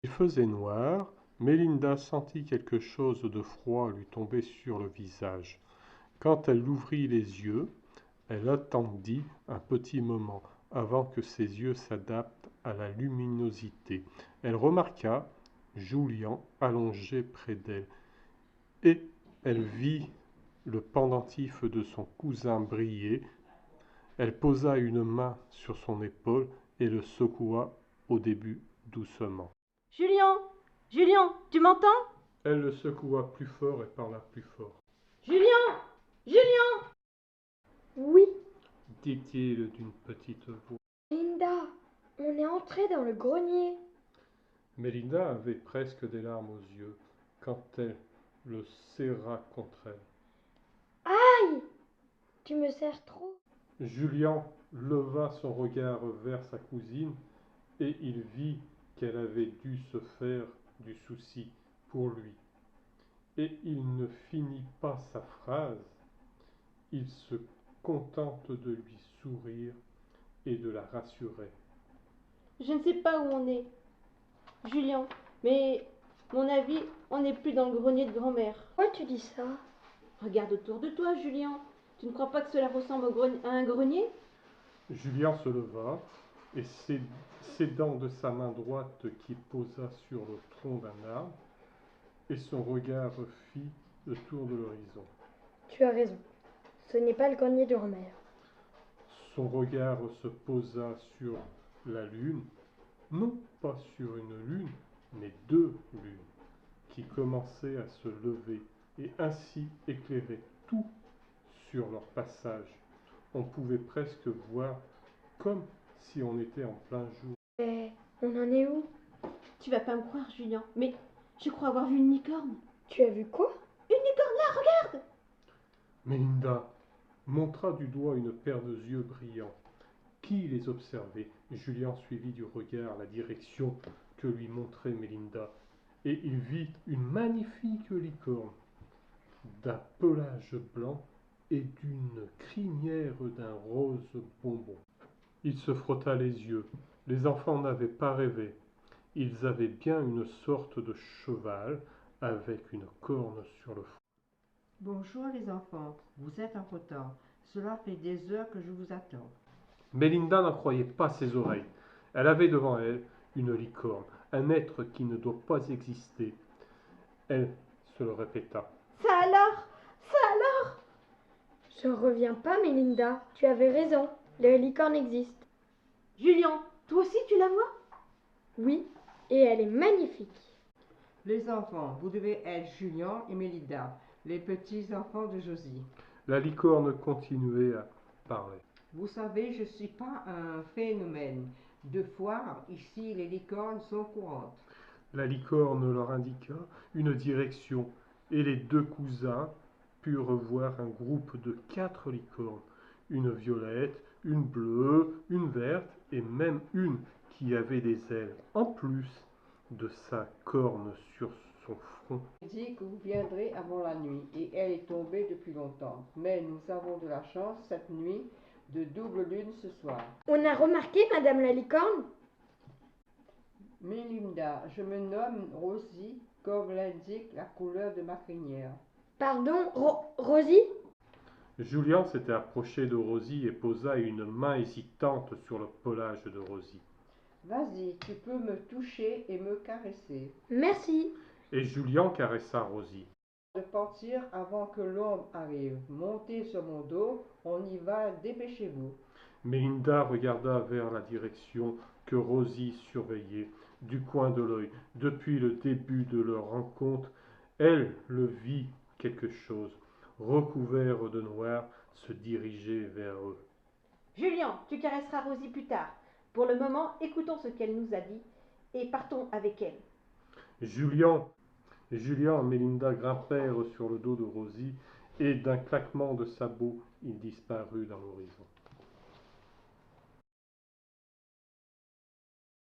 Il faisait noir. Mélinda sentit quelque chose de froid lui tomber sur le visage. Quand elle ouvrit les yeux, elle attendit un petit moment avant que ses yeux s'adaptent à la luminosité. Elle remarqua Julien allongé près d'elle et elle vit le pendentif de son cousin briller. Elle posa une main sur son épaule et le secoua au début doucement. Julien, Julien, tu m'entends? Elle le secoua plus fort et parla plus fort. Julien, Julien! Oui, Dit-il d'une petite voix. Linda, on est entré dans le grenier. Mélinda avait presque des larmes aux yeux quand elle le serra contre elle. Aïe! Tu me serres trop. Julien leva son regard vers sa cousine et il vit qu'elle avait dû se faire du souci pour lui. Et il ne finit pas sa phrase. Il se contente de lui sourire et de la rassurer. Je ne sais pas où on est, Julien, mais mon avis, on n'est plus dans le grenier de grand-mère. Pourquoi tu dis ça? Regarde autour de toi, Julien. Tu ne crois pas que cela ressemble à un grenier? Julien se leva et s'aidant de sa main droite qui posa sur le tronc d'un arbre, et son regard fit le tour de l'horizon. Tu as raison. Ce n'est pas le grenier de grand-mère. Son regard se posa sur la lune, non pas sur une lune, mais deux lunes, qui commençaient à se lever et ainsi éclairer tout sur leur passage. On pouvait presque voir comme si on était en plein jour. Mais on en est où? Tu vas pas me croire, Julien, mais je crois avoir vu une licorne. Tu as vu quoi? Une licorne là, regarde! Mélinda montra du doigt une paire de yeux brillants. Qui les observait? Julien suivit du regard la direction que lui montrait Mélinda, et il vit une magnifique licorne, d'un pelage blanc et d'une crinière d'un rose bonbon. Il se frotta les yeux. Les enfants n'avaient pas rêvé. Ils avaient bien une sorte de cheval avec une corne sur le front. Bonjour les enfants, vous êtes en retard. Cela fait des heures que je vous attends. Mélinda n'en croyait pas ses oreilles. Elle avait devant elle une licorne, un être qui ne doit pas exister. Elle se le répéta. Ça alors? Ça alors? Je reviens pas, Mélinda. Tu avais raison. La licorne existe. Julien, toi aussi tu la vois? Oui, et elle est magnifique. Les enfants, vous devez être Julien et Mélinda, les petits-enfants de Josie. La licorne continuait à parler. Vous savez, je ne suis pas un phénomène de foire. Ici, les licornes sont courantes. La licorne leur indiqua une direction, et les deux cousins purent voir un groupe de 4 licornes, une violette, une bleue, une verte, et même une qui avait des ailes, en plus de sa corne sur son front. Elle dit que vous viendrez avant la nuit, et elle est tombée depuis longtemps. Mais nous avons de la chance cette nuit de double lune ce soir. On a remarqué, Madame la licorne? Mélinda, je me nomme Rosie, comme l'indique la couleur de ma crinière. Pardon, Rosie? Julien s'était approché de Rosie et posa une main hésitante sur le pelage de Rosie. Vas-y, tu peux me toucher et me caresser. Merci. Et Julien caressa Rosie. De partir avant que l'ombre arrive. Montez sur mon dos, on y va, dépêchez-vous. Mélinda regarda vers la direction que Rosie surveillait du coin de l'œil. Depuis le début de leur rencontre, elle le vit quelque chose, recouvert de noir, se diriger vers eux. Julien, tu caresseras Rosie plus tard. Pour le moment, écoutons ce qu'elle nous a dit et partons avec elle. Julien et Mélinda grimpèrent sur le dos de Rosie et d'un claquement de sabots, il disparut dans l'horizon.